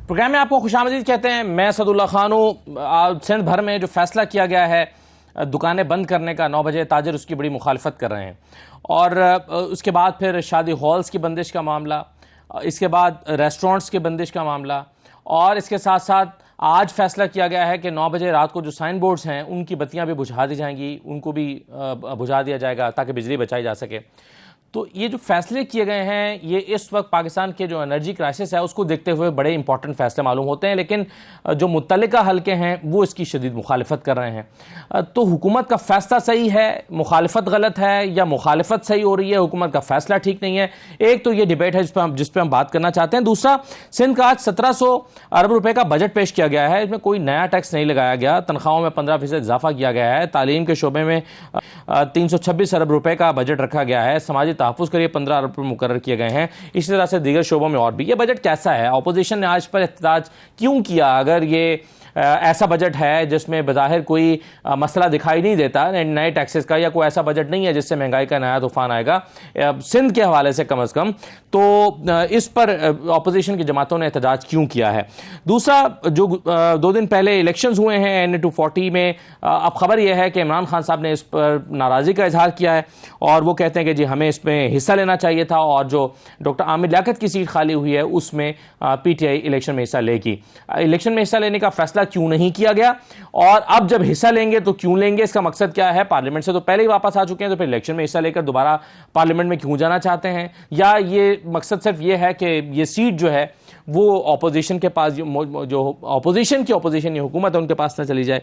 Programme में आपको खुशामदीद कहते हैं। मैं सदुल्ला खान हूँ। सिंध भर में जो फैसला किया गया है दुकानें बंद करने का 9 बजे, ताजिर उसकी बड़ी मुखालफत कर रहे हैं। और उसके बाद फिर शादी हॉल्स की बंदिश का मामला, इसके बाद रेस्टोरेंट्स की बंदिश का मामला, और इसके साथ साथ आज फैसला किया गया है कि 9 बजे रात को जो साइन बोर्ड्स हैं उनकी बत्तियां भी बुझा दी जाएंगी, उनको भी बुझा दिया जाएगा ताकि बिजली बचाई जा सके। तो ये जो फैसले किए गए हैं ये इस वक्त पाकिस्तान के जो एनर्जी क्राइसिस है उसको देखते हुए बड़े इंपॉर्टेंट फैसले मालूम होते हैं, लेकिन जो मुत्तलिका हल्के हैं वो इसकी शदीद मुखालिफत कर रहे हैं। तो हुकूमत का फैसला सही है, मुखालिफत गलत है, या मुखालिफत सही हो रही है, हुकूमत का फैसला ठीक नहीं है? एक तो ये डिबेट है जिस पर हम बात करना चाहते हैं। दूसरा, सिंध का आज 1700 अरब रुपए का बजट पेश किया गया है। इसमें कोई नया टैक्स नहीं लगाया गया, तनख्वाहों में 15% इजाफा किया गया है, तालीम के शोबे में 326 अरब रुपए का बजट रखा गया है, समाजी तहफ़्फ़ुज़ के लिए 15 अरब रुपये मुकर्रर किए गए हैं, इसी तरह से दीगर शोबों में और भी। ये बजट कैसा है? अपोजिशन ने आज पर एहतजाज क्यों किया? अगर ये ऐसा बजट है जिसमें बज़ाहिर कोई मसला दिखाई नहीं देता नए टैक्सेस का, या कोई ऐसा बजट नहीं है जिससे महंगाई का नया तूफान आएगा सिंध के हवाले से कम अज़ कम, तो इस पर अपोजिशन की जमातों ने एहतजाज क्यों किया है? दूसरा, जो 2 दिन पहले इलेक्शंस हुए हैं NA-240 में, अब खबर यह है कि इमरान खान साहब ने इस पर नाराज़गी का इजहार किया है और वो कहते हैं कि जी हमें इसमें हिस्सा लेना चाहिए था, और जो डॉक्टर आमिर लियाकत की सीट खाली हुई है उसमें PTI इलेक्शन में हिस्सा लेगी। इलेक्शन में हिस्सा लेने का फैसला क्यों नहीं किया गया, और अब जब हिस्सा लेंगे तो क्यों लेंगे? इसका मकसद क्या है? पार्लियामेंट से तो पहले ही वापस आ चुके हैं, तो फिर इलेक्शन में हिस्सा लेकर दोबारा पार्लियामेंट में क्यों जाना चाहते हैं? या ये मकसद सिर्फ ये है कि ये सीट जो है वो अपोजिशन के पास, जो अपोजिशन ये हुकूमत है उनके पास ना चली जाए?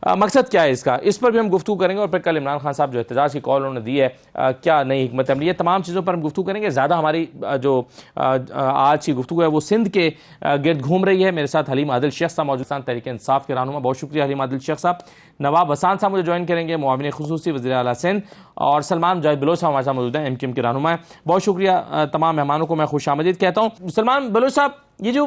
मकसद क्या है इसका? इस पर भी हम गुफ्तगू करेंगे। और फिर कल इमरान खान साहब जो एहतजाज की कॉल उन्होंने दी है, क्या नई हिकमत अमली, ये तमाम चीज़ों पर हम गुफ्तगू करेंगे। ज़्यादा हमारी जो आज की गुफ्तगू है वो सिंध के गिर्द घूम रही है। मेरे साथ हलीम आदिल शेख साहब मौजूद, तहरीक इंसाफ के रहनुमा, बहुत शुक्रिया हलीम आदिल शेख साहब। नवाब हसान साहब मुझे ज्वाइन करेंगे, मुआविन खुसूसी वज़ीर आला सिंध। और सलमान जाहिद बलोच साहब हमारे साथ मौजूद हैं, MQM के रहनुमा। बहुत शुक्रिया तमाम मेहमानों को मैं खुशामदीद कहता हूँ। सलमान बलोच साहब, ये जो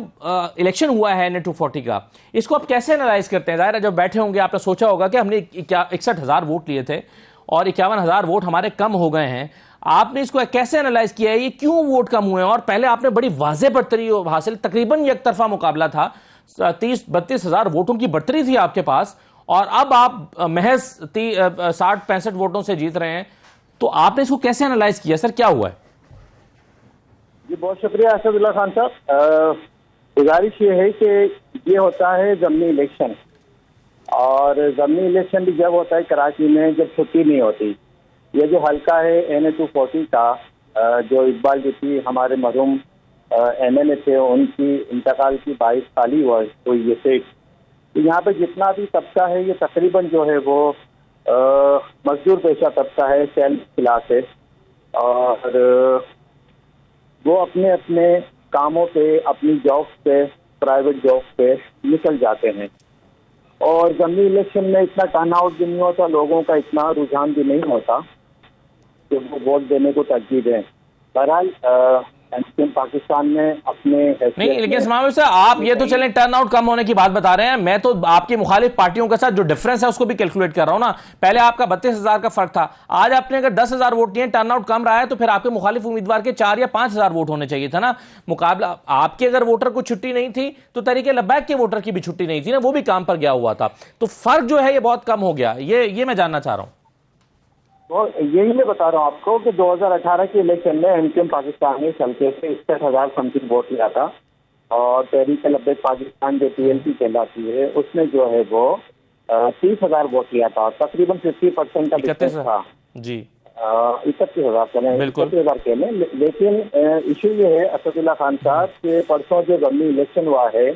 इलेक्शन हुआ है NA-240 का, इसको आप कैसे एनालाइज करते हैं? ज़ाहिर है जब बैठे होंगे आपने सोचा होगा कि हमने 61,000 वोट लिए थे और 51,000 वोट हमारे कम हो गए हैं। आपने इसको कैसे एनालाइज किया है, ये क्यों वोट कम हुए हैं? और पहले आपने बड़ी वाज़ेह बढ़तरी हासिल, तकरीबन एक तरफा मुकाबला था, 30-32 हज़ार वोटों की बढ़तरी थी आपके पास, और अब आप महज 60-65 वोटों से जीत रहे हैं। तो आपने इसको कैसे एनालाइज किया सर, क्या हुआ है? जी बहुत शुक्रिया असदुल्ला खान साहब। गुजारिश ये है कि ये होता है ज़मीनी इलेक्शन, और ज़मीनी इलेक्शन भी जब होता है कराची में जब छुट्टी नहीं होती। ये जो हल्का है NA-240 का, जो इकबाल जी हमारे मरहूम MLA थे, उनकी इंतकाल की 22 साल हुई ये सीट। तो यहाँ पे जितना भी तबका है ये तकरीबन जो है वो मजदूर पेशा तबका है, सैल क्लास है, और वो अपने अपने कामों पे, अपनी जॉब पे, प्राइवेट जॉब पे निकल जाते हैं। और ज़मीनी इलेक्शन में इतना टर्नआउट भी नहीं होता, लोगों का इतना रुझान भी नहीं होता कि वो वोट देने को तरजीह दें। बहरहाल पाकिस्तान में अपने नहीं, लेकिन समावेश साहब आप ये तो चलें टर्न आउट कम होने की बात बता रहे हैं, मैं तो आपकी मुखालिफ पार्टियों के साथ जो डिफरेंस है उसको भी कैलकुलेट कर रहा हूं ना। पहले आपका 32,000 का फर्क था, आज आपने अगर 10,000 वोट दिए, टर्न आउट कम रहा है, तो फिर आपके मुखालिफ उम्मीदवार के 4 या 5,000 वोट होने चाहिए था ना। मुकाबला आपके, अगर वोटर को छुट्टी नहीं थी तो तरीके लब्बैक के वोटर की भी छुट्टी नहीं थी ना, वो भी काम पर गया हुआ था, तो फर्क जो है ये बहुत कम हो गया। ये मैं जानना चाह रहा हूँ। तो यही मैं बता रहा हूँ आपको कि 2018 के इलेक्शन में MQM पाकिस्तान ने हल्के से 61,000 समथिंग वोट लिया था, और तहरीक लब्बैक पाकिस्तान जो TLP कहलाती है उसने जो है वो 30,000 वोट लिया था, तकरीबन 50% का डिफरेंस था जी। 31,000 के में। लेकिन इशू ये है असदुल्ला खान साहब के परसों जो ज़मीनी इलेक्शन हुआ है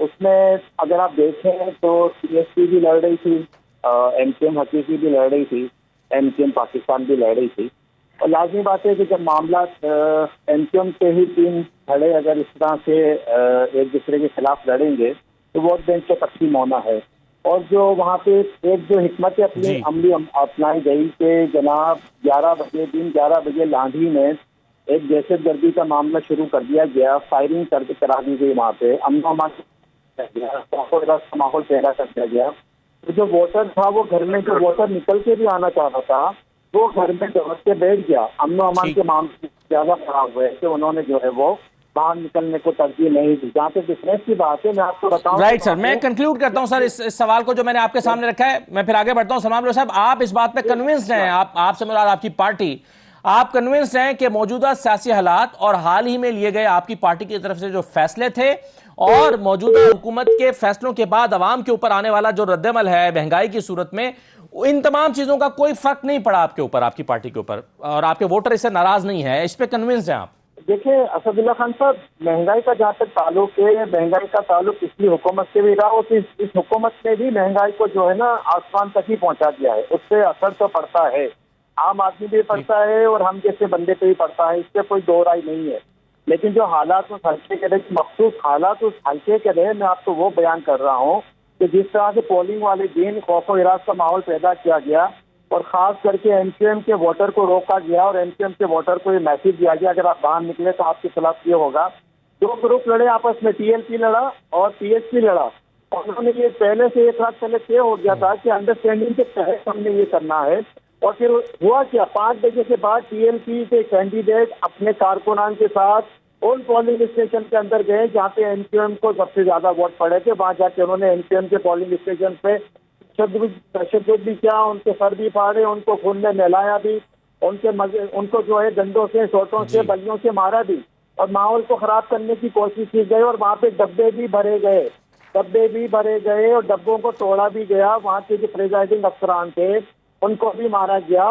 उसमें अगर आप देखें तो CSP भी लड़ रही थी, MQM हकीकी भी लड़ रही थी, MQM पाकिस्तान भी लड़ रही थी। और लाजमी बात है कि जब मामला MQM से ही 3 खड़े अगर इस तरह से एक दूसरे के खिलाफ लड़ेंगे तो वोट बैंक को तकसीम होना है। और जो वहाँ पे एक जो हिकमत अपनी अमली अपनाई गई कि जनाब 11 बजे लांढी में एक दहशतगर्दी का मामला शुरू कर दिया गया, फायरिंग करा दी गई, वहाँ पे अमन माहौल पैदा कर दिया गया। तो जो वोटर था वो घर में, जो वोटर निकल के भी आना चाहता था वो घर में दौड़ के बैठ गया। अमन के मामले ज्यादा खराब हुए कि उन्होंने जो है वो बाहर निकलने को तरजीह नहीं दी। जहाँ तक बिजनेस की बात है, मैं आपको बताऊं। राइट सर, मैं कंक्लूड करता हूं सर इस सवाल को जो मैंने आपके सामने रखा है। मैं फिर आगे बढ़ता हूं। सलमान साहब, आप इस बात पे कन्विंस्ड हैं, आपसे मुराद आपकी पार्टी, आप कन्विंस्ड हैं कि मौजूदा सियासी हालात और हाल ही में लिए गए आपकी पार्टी की तरफ से जो फैसले थे और मौजूदा हुकूमत के फैसलों के बाद अवाम के ऊपर आने वाला जो रद्दमल है महंगाई की सूरत में, इन तमाम चीजों का कोई फर्क नहीं पड़ा आपके ऊपर, आपकी पार्टी के ऊपर, और आपके वोटर इससे नाराज नहीं है, इस पे कन्विंस्ड हैं आप? देखिए असदुल्ला खान साहब, महंगाई का जहाँ तक ताल्लुक है, महंगाई का ताल्लुक पिछली हुकूमत से भी रहा और इस हुकूमत ने भी महंगाई को जो है ना आसमान तक ही पहुंचा दिया है। उससे असर तो पड़ता है, आम आदमी भी पड़ता है और हम जैसे बंदे पे भी पड़ता है, इससे कोई दो राय नहीं है। लेकिन जो हालात उस हल्के के रहे, मखसूस हालात उस हल्के के रहे, मैं आपको वो बयान कर रहा हूँ कि जिस तरह से पोलिंग वाले दिन खौफ और हिरास का माहौल पैदा किया गया और खास करके एमक्यूएम के वोटर को रोका गया और एमक्यूएम के वोटर को ये मैसेज दिया गया अगर आप बाहर निकले तो आपके खिलाफ ये होगा। दो ग्रुप लड़े आपस में, टीएलपी लड़ा और पीएचपी लड़ा, और उन्होंने ये पहले से एक रात पहले तय हो गया था कि अंडरस्टैंडिंग के तहत हमने ये करना है। और फिर हुआ क्या, 5 बजे के बाद टीएलपी के कैंडिडेट अपने कारकुनान के साथ उन पोलिंग स्टेशन के अंदर गए जहाँ पे एमक्यूएम को सबसे ज्यादा वोट पड़े थे। वहां जाके उन्होंने एमक्यूएम के पोलिंग स्टेशन पे तशद्दुद भी किया, उनके सर भी फाड़े, उनको खून में नहलाया भी, उनको जो है डंडों से, सोटों से, बलियों से मारा भी और माहौल को खराब करने की कोशिश की गई। और वहाँ पे डब्बे भी भरे गए और डब्बों को तोड़ा भी गया। वहाँ के जो प्रिजाइडिंग अफसरान थे उनको भी मारा गया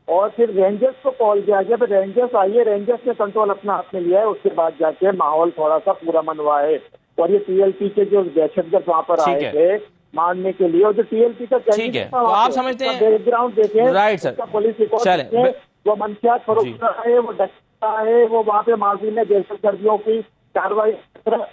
और फिर रेंजर्स को कॉल किया गया, फिर रेंजर्स आइए, रेंजर्स ने कंट्रोल अपना हाथ में लिया है। उसके बाद जाके माहौल थोड़ा सा पूरा मनवा है और ये टीएलपी के जो दहशतगर्द वहाँ पर आए थे मारने के लिए, और जो टीएलपी का ठीक है, तो आप समझते हैं बैकग्राउंड देखें, राइट सर, पुलिस रिकॉर्ड, वो मंशियात फरोख्त है, वो डकता है, वो वहाँ पे माजी में दहशतगर्दियों की कार्रवाई,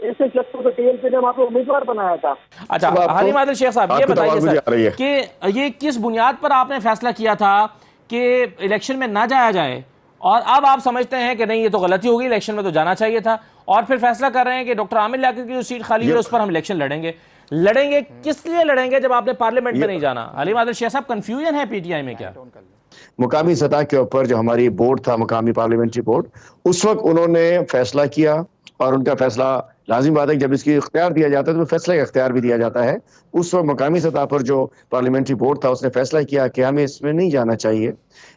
ऐसे शख्सों को टीएलपी ने वहाँ पे उम्मीदवार बनाया था। अच्छा हलीम आदिल शेख साहब, ये बताइए सर कि ये किस बुनियाद पर आपने फैसला किया था कि इलेक्शन में ना जाया जाए, और अब आप समझते हैं कि नहीं ये तो गलती होगी, इलेक्शन में तो जाना चाहिए था, और फिर फैसला कर रहे हैं कि डॉक्टर आमिर लियाकत की जो सीट खाली है उस पर हम इलेक्शन लड़ेंगे किस लिए लड़ेंगे जब आपने पार्लियामेंट में नहीं जाना? हलीम आदिल शेख साहब, कंफ्यूजन है पीटीआई में क्या? मुकामी सतह के ऊपर जो हमारी बोर्ड था, मुकामी पार्लियामेंट्री बोर्ड, उस वक्त उन्होंने फैसला किया और उनका फैसला लाजिम बात है जब इसकी इख्तियार दिया जाता है तो फैसले का इख्तियार भी दिया जाता है। उस वक्त मुकामी सतह पर जो पार्लियामेंट्री बोर्ड था उसने फैसला किया कि हमें इसमें नहीं जाना चाहिए,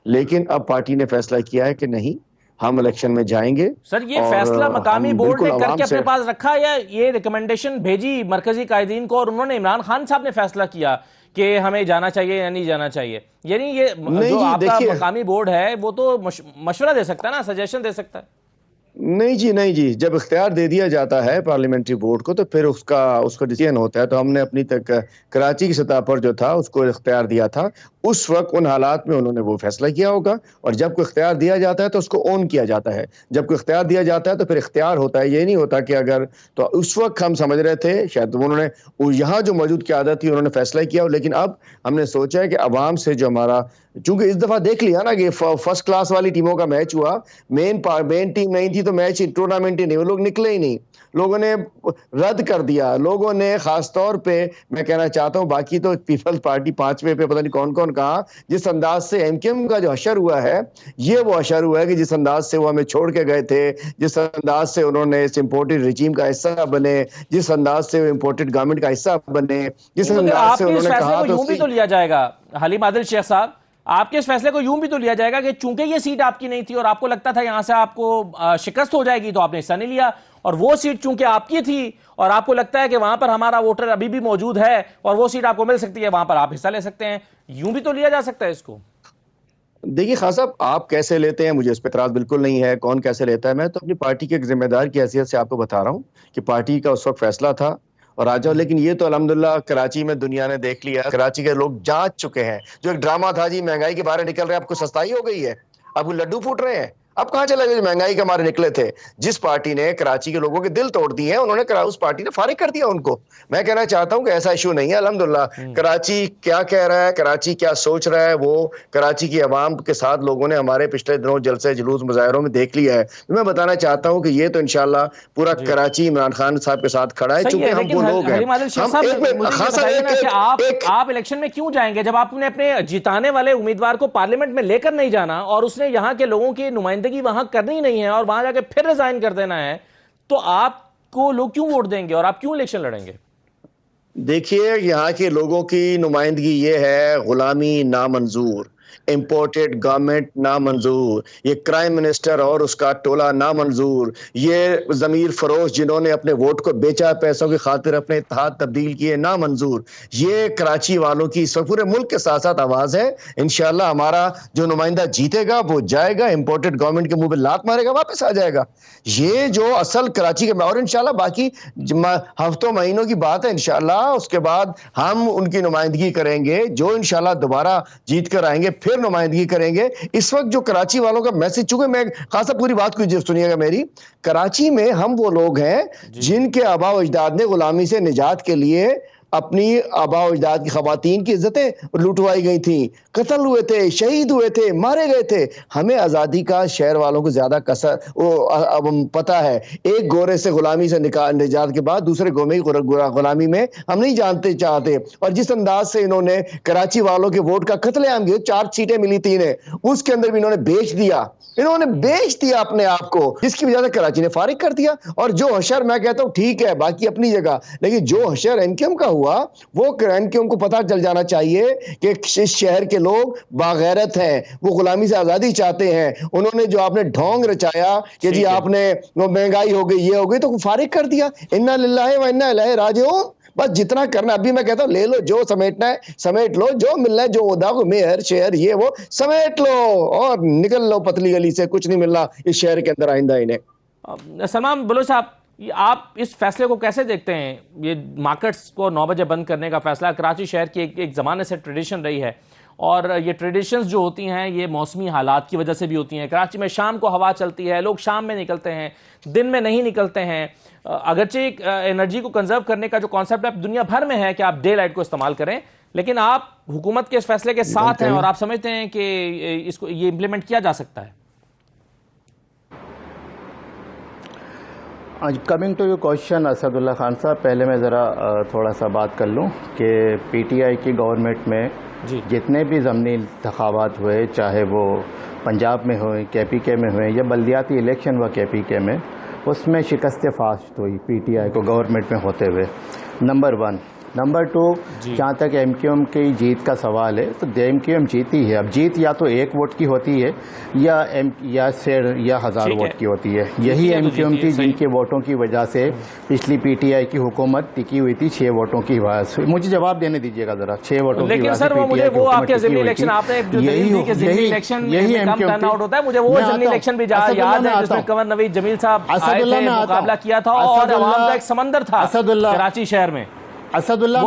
लेकिन अब पार्टी ने फैसला किया है कि नहीं, हम इलेक्शन में जाएंगे। सर ये फैसला मकामी बोर्ड ने करके अपने पास रखा या ये रिकमेंडेशन भेजी मरकजी कायदीन को और उन्होंने इमरान खान साहब ने फैसला किया कि हमें जाना चाहिए या नहीं जाना चाहिए? यानी ये जो आपका मकामी बोर्ड है वो तो मशवरा दे सकता है ना, सजेशन दे सकता है? नहीं जी, जब इख्तियार दे दिया जाता है पार्लियामेंट्री बोर्ड को तो फिर उसका डिसीजन होता है। तो हमने अपनी तक कराची की सतह पर जो था उसको इख्तियार दिया था, उस वक्त उन हालात में उन्होंने वो फैसला किया होगा। और जब कोई इख्तियार दिया जाता है तो उसको ऑन किया जाता है, जब कोई इख्तियार दिया जाता है तो फिर इख्तियार होता है। ये नहीं होता कि अगर, तो उस वक्त हम समझ रहे थे शायद उन्होंने यहाँ जो मौजूद क़यादत थी उन्होंने फैसला किया, लेकिन अब हमने सोचा है कि अवाम से जो हमारा, चूंकि इस दफा देख लिया ना कि फर्स्ट क्लास वाली टीमों का मैच हुआ, मेन टीम नहीं थी तो मैच टूर्नामेंट ही नहीं, वो लोग निकले ही नहीं, लोगों ने रद्द कर दिया। लोगों ने खास तौर पे मैं कहना चाहता हूं, बाकी तो पीपल्स पार्टी 5वें पे पता नहीं कौन कौन कहा, जिस अंदाज से एमक्यूएम का जो हशर हुआ है, ये वो हशर हुआ है कि जिस अंदाज से वो हमें छोड़ के गए थे, जिस अंदाज से उन्होंने इस इम्पोर्टेड रिजीम का हिस्सा बने, जिस अंदाज से वो इम्पोर्टेड गवर्नमेंट का हिस्सा बने, जिस अंदाज से उन्होंने कहा, तो यूं भी तो लिया जाएगा हलीम आदिल शेख साहब, आपके इस फैसले को यूं भी तो लिया जाएगा कि चूंकि ये सीट आपकी नहीं थी और आपको लगता था यहां से आपको शिकस्त हो जाएगी तो आपने हिस्सा नहीं लिया, और वो सीट चूंकि आपकी थी और आपको लगता है कि वहां पर हमारा वोटर अभी भी मौजूद है और वो सीट आपको मिल सकती है, वहां पर आप हिस्सा ले सकते हैं। यूं भी तो लिया जा सकता है इसको। देखिए खान साहब, आप कैसे लेते हैं मुझे इस पर इतराज बिल्कुल नहीं है, कौन कैसे लेता है, मैं तो अपनी पार्टी के जिम्मेदार की हैसियत से आपको बता रहा हूँ कि पार्टी का उस वक्त फैसला था और आ जाओ। लेकिन ये तो अल्हम्दुलिल्लाह कराची में दुनिया ने देख लिया, कराची के लोग जांच चुके हैं। जो एक ड्रामा था जी महंगाई के बारे निकल रहे हैं, आपको सस्ताई हो गई है, आपको लड्डू फूट रहे हैं, अब कहां चले गए महंगाई के मारे निकले थे? जिस पार्टी ने कराची के लोगों के दिल तोड़ दिए हैं, उन्होंने उस पार्टी ने फारिग कर दिया उनको। मैं कहना चाहता हूं कि ऐसा इशू नहीं है अल्हम्दुलिल्लाह। कराची क्या कह रहा है, कराची क्या सोच रहा है, वो कराची की आवाम के साथ लोगों ने हमारे पिछले दिनों जलसे जुलूस मुजाहरों में देख लिया है। तो मैं बताना चाहता हूं कि ये तो इंशाल्लाह पूरा कराची इमरान खान साहब के साथ खड़ा है, चूंकि हम वो लोग हैं। आप इलेक्शन में क्यों जाएंगे जब आपने अपने जिताने वाले उम्मीदवार को पार्लियामेंट में लेकर नहीं जाना और उसने यहाँ के लोगों की नुमाइंदगी वहां करनी नहीं है और वहां जाके फिर रिजाइन कर देना है, तो आपको लोग क्यों वोट देंगे और आप क्यों इलेक्शन लड़ेंगे? देखिए, यहाँ के लोगों की नुमाइंदगी ये है, गुलामी नामंजूर, इम्पोर्टेड गवर्नमेंट नामंजूर, ये क्राइम मिनिस्टर और उसका टोला नामंजूर, ये ज़मीर फरोश जिन्होंने अपने वोट को बेचा पैसों की खातिर, अपने इत्तेहाद तब्दील किए, नामंजूर। ये कराची वालों की इस वक्त पूरे मुल्क के साथ साथ आवाज़ है। इंशाल्लाह हमारा जो नुमाइंदा जीतेगा वो जाएगा, इम्पोर्टेड गवर्नमेंट के मुंह पे लात मारेगा, वापस आ जाएगा। ये जो असल कराची के, और इंशाल्लाह बाकी हफ्तों महीनों की बात है, इंशाल्लाह उसके बाद हम उनकी नुमाइंदगी करेंगे, जो इंशाल्लाह दोबारा जीत कर आएंगे फिर नुमाइंदगी करेंगे। इस वक्त जो कराची वालों का मैसेज, चूंकि मैं खासा पूरी बात को सुनिएगा मेरी, कराची में हम वो लोग हैं जिनके आबा व अजदाद ने गुलामी से निजात के लिए अपनी आबा अजदाद की खवातीन की इज्जतें लुटवाई गई थी, कत्ल हुए थे, शहीद हुए थे, मारे गए थे। हमें आज़ादी का शहर वालों को ज्यादा पता है। एक गोरे से गुलामी से निजात के बाद दूसरे गुलामी में हम नहीं जानते चाहते। और जिस अंदाज से इन्होंने कराची वालों के वोट का कत्लेआम किया, 4 सीटें मिली 3 है, उसके अंदर भी इन्होंने बेच दिया अपने आप को, जिसकी वजह से कराची ने फारिग कर दिया। और जो हशर, मैं कहता हूं ठीक है बाकी अपनी जगह, लेकिन जो हशर एनकेएम का हुआ वो एनकेएम को पता चल जाना चाहिए कि इस शहर के लोग बागैरत हैं, वो गुलामी से आजादी चाहते हैं। उन्होंने जो आपने ढोंग रचाया कि जी आपने महंगाई हो गई, ये हो गई, तो फारिग कर दिया। इन्ना लिल्लाहि व इन्ना इलैहि राजिऊन। बस जितना करना, अभी मैं कहता हूं ले लो, जो समेटना है समेट लो, जो मिलना है, जो उदा को मेहर शहर ये वो समेट लो और निकल लो पतली गली से। कुछ नहीं मिलना इस शहर के अंदर आइंदा इन्हें। सलमान बलोच साहब, आप इस फैसले को कैसे देखते हैं? ये मार्केट्स को 9 बजे बंद करने का फैसला कराची शहर की एक ज़माने से ट्रेडिशन रही है, और ये ट्रेडिशंस जो होती हैं ये मौसमी हालात की वजह से भी होती हैं। कराची में शाम को हवा चलती है, लोग शाम में निकलते हैं, दिन में नहीं निकलते हैं। अगरचे एनर्जी को कंजर्व करने का जो कॉन्सेप्ट है दुनिया भर में है कि आप डे लाइट को इस्तेमाल करें, लेकिन आप हुकूमत के इस फैसले के साथ हैं और आप समझते हैं कि इसको ये इंप्लीमेंट किया जा सकता है। Coming to your question Asadullah Khan साहब, पहले मैं ज़रा थोड़ा सा बात कर लूँ कि पीटीआई की गवर्नमेंट में जितने भी ज़मनी इंतखाबात हुए, चाहे वो पंजाब में हुए, केपीके में हुए, या बल्दियाती इलेक्शन हुआ केपीके में, उसमें शिकस्त फास्ट हुई पीटीआई को गवर्नमेंट में होते हुए, नंबर 1। नंबर 2, जहाँ तक एमक्यूएम की जीत का सवाल है, तो एमक्यूएम जीती है। अब जीत या तो 1 वोट की होती है या 100 या 1000 वोट की होती है। यही एमक्यूएम थी जिनके वोटों की वजह से पिछली पीटीआई की हुकूमत टिकी हुई थी 6 वोटों की वजह से। मुझे जवाब देने दीजिएगा जरा, 6 वोटों की वजह से पीटीआई की हुकूमत टिकी हुई थी। यही इलेक्शन भी याद है जिसमें कंवर नवीद जमील साहब आए थे, मुकाबला किया था और अवाम का एक समंदर था कराची शहर में। असदुल्ला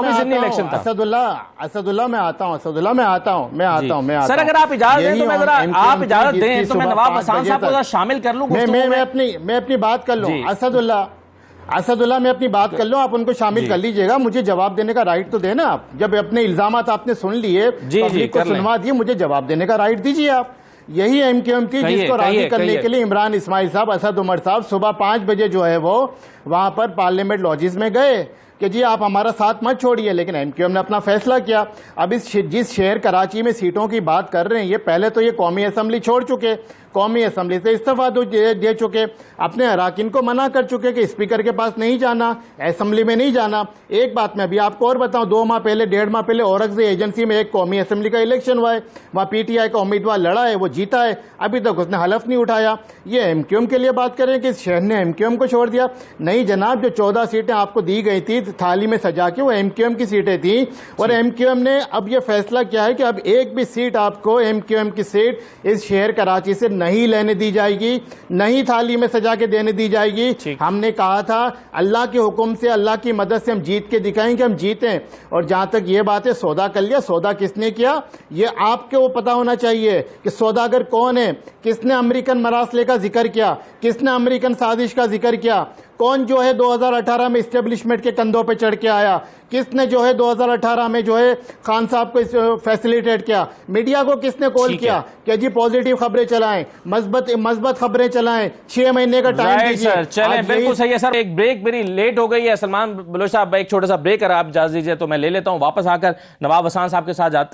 मैं आता हूँ सर, अगर आप इजाजत दें तो मैं जरा, आप इजाजत दें तो मैं नवाब हसन साहब को शामिल कर लूं। मैं अपनी बात कर लूं। असदुल्ला मैं अपनी बात कर लूं, आप उनको शामिल कर लीजिएगा। मुझे जवाब देने का राइट तो देना आप। जब अपने इल्जामात आपने सुन लिए, पब्लिक को सुनवा दिए, मुझे जवाब देने का राइट दीजिए आप। यही एमक्यूएम थी जिसको राजी करने के लिए इमरान इस्माइल साहब, असद उमर साहब सुबह 5 बजे जो है वो वहां पर पार्लियामेंट लॉजिस में गए कि जी आप हमारा साथ मत छोड़िए, लेकिन एमक्यूएम ने अपना फैसला किया। अब जिस शहर कराची में सीटों की बात कर रहे हैं, ये पहले तो ये कौमी असम्बली छोड़ चुके, कौमी असम्बली से इस्तीफा दे चुके, अपने अराकीन को मना कर चुके कि स्पीकर के पास नहीं जाना, असम्बली में नहीं जाना। एक बात मैं अभी आपको और बताऊं, 2 माह पहले, 1.5 माह पहले औरंगजेब एजेंसी में एक कौमी असम्बली का इलेक्शन हुआ है, वहां पीटीआई का उम्मीदवार लड़ा है, वो जीता है, अभी तक उसने हलफ नहीं उठाया। ये एमक्यूएम के लिए बात करें कि शहर ने एमक्यूएम को छोड़ दिया? नहीं जनाब, जो 14 सीटें आपको दी गई थी थाली में सजा के, वो एमक्यूएम की सीटें थी। और एमक्यूएम ने अब ये फैसला किया है कि अब एक भी सीट आपको एमक्यूएम की सीट इस शहर कराची से नहीं लेने दी जाएगी, नहीं थाली में सजा के देने दी जाएगी। हमने कहा था अल्लाह के हुक्म से, अल्लाह की मदद से हम जीत के दिखाएंगे, हम जीते। और जहां तक ये बात है, सौदा कर लिया, सौदा किसने किया ये आपको पता होना चाहिए कि सौदागर कौन है, किसने अमेरिकन मरासले का जिक्र किया, किसने अमेरिकन साजिश का जिक्र किया, कौन जो है 2018 में इस्टेब्लिशमेंट के कंधों पे चढ़ के आया, किसने जो है 2018 में जो है खान साहब को फैसिलिटेट किया, मीडिया को किसने कॉल किया कि जी पॉजिटिव खबरें चलाएं, मस्बत खबरें चलाएं, 6 महीने का टाइम दीजिए। चलें, बिल्कुल सही है सर। एक ब्रेक मेरी लेट हो गई है, सलमान बलोच साहब एक छोटा सा ब्रेक है, आप इजाजत दीजिए तो मैं ले लेता हूं। वापस आकर नवाब हसन साहब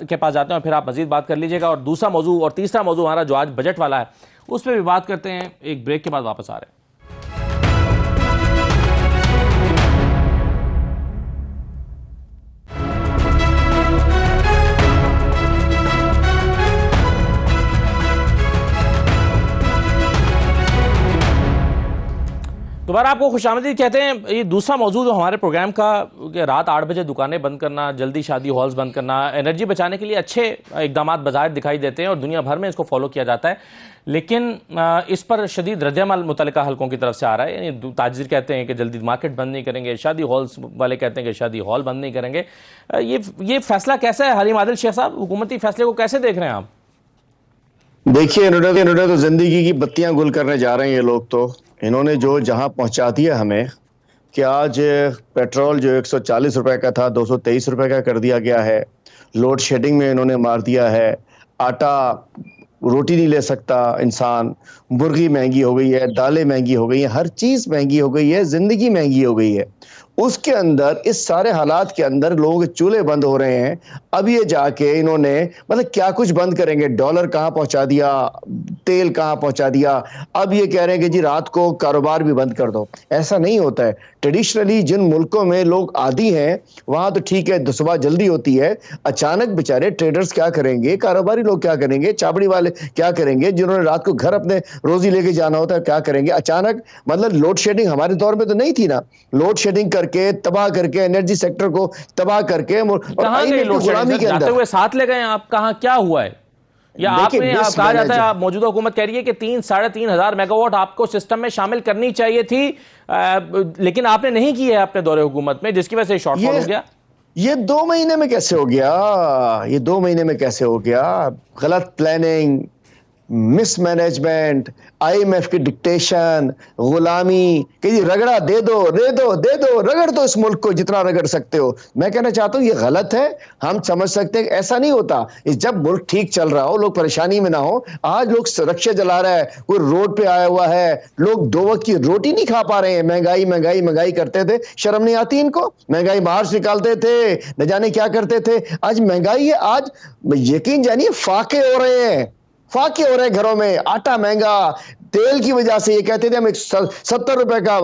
के पास जाते हैं, फिर आप मजीद बात कर लीजिएगा। और दूसरा मौजू और तीसरा मौजू हमारा जो आज बजट वाला है उस पर भी बात करते हैं। एक ब्रेक के बाद वापस आ रहे हैं। दोबारा आपको खुशामदीद कहते हैं। ये दूसरा मौजूद जो हमारे प्रोग्राम का कि रात 8 बजे दुकानें बंद करना, जल्दी शादी हॉल्स बंद करना, एनर्जी बचाने के लिए अच्छे इकदाम बाजार दिखाई देते हैं और दुनिया भर में इसको फॉलो किया जाता है, लेकिन इस पर शदीद रद्द-ए-अमल मुतल्लिका हलकों की तरफ से आ रहा है। यानी ताजिर कहते हैं कि जल्दी मार्केट बंद नहीं करेंगे, शादी हॉल्स वाले कहते हैं कि शादी हॉल बंद नहीं करेंगे। ये फैसला कैसा है हलीम आदिल शेख साहब, हुकूमती फैसले को कैसे देख रहे हैं आप? देखिए, इन्होंने तो जिंदगी की बत्तियां गुल करने जा रहे हैं ये लोग। तो इन्होंने जो जहां पहुंचा दिया हमें कि आज पेट्रोल जो 140 रुपए का था 223 रुपए का कर दिया गया है। लोड शेडिंग में इन्होंने मार दिया है। आटा रोटी नहीं ले सकता इंसान, मुर्गी महंगी हो गई है, दालें महंगी हो गई हैं, हर चीज महंगी हो गई है, जिंदगी महंगी हो गई है। उसके अंदर इस सारे हालात के अंदर लोगों के चूल्हे बंद हो रहे हैं। अब ये जाके इन्होंने मतलब क्या कुछ बंद करेंगे, डॉलर कहाँ पहुंचा दिया, तेल कहाँ पहुंचा दिया। अब ये कह रहे हैं कि जी रात को कारोबार भी बंद कर दो। ऐसा नहीं होता है। ट्रेडिशनली जिन मुल्कों में लोग आदी हैं वहां तो ठीक है, सुबह जल्दी होती है। अचानक बेचारे ट्रेडर्स क्या करेंगे, कारोबारी लोग क्या करेंगे, चाबड़ी वाले क्या करेंगे, जिन्होंने रात को घर अपने रोजी लेके जाना होता है क्या करेंगे। अचानक मतलब लोड शेडिंग हमारे दौर में तो नहीं थी ना, लोड शेडिंग करके तबाह करके एनर्जी सेक्टर को तबाह करके गुलामी के अंदर साथ ले गए आप। कहां क्या हुआ है या आपने कहा जाता है, आप मौजूदा हुकूमत कह रही है कि 3-3.5 हजार मेगावाट आपको सिस्टम में शामिल करनी चाहिए थी, लेकिन आपने नहीं की है अपने दौरे हुकूमत में, जिसकी वजह से शॉर्टफॉल हो गया। ये 2 महीने में कैसे हो गया, ये 2 महीने में कैसे हो गया। गलत प्लानिंग, मिसमैनेजमेंट, IMF की डिक्टेशन, गुलामी कि जी रगड़ा दे दो रगड़ दो इस मुल्क को जितना रगड़ सकते हो। मैं कहना चाहता हूं ये गलत है। हम समझ सकते हैं ऐसा नहीं होता। जब मुल्क ठीक चल रहा हो, लोग परेशानी में ना हो। आज लोग रिक्शे जला रहा है, कोई रोड पे आया हुआ है, लोग 2 वक्त की रोटी नहीं खा पा रहे हैं। महंगाई करते थे, शर्म नहीं आती इनको। महंगाई बाहर से निकालते थे, न जाने क्या करते थे। आज महंगाई है, आज यकीन जानिए फाके हो रहे हैं घरों में। आटा महंगा, तेल की वजह से ये कहते थे हम 70 रुपए का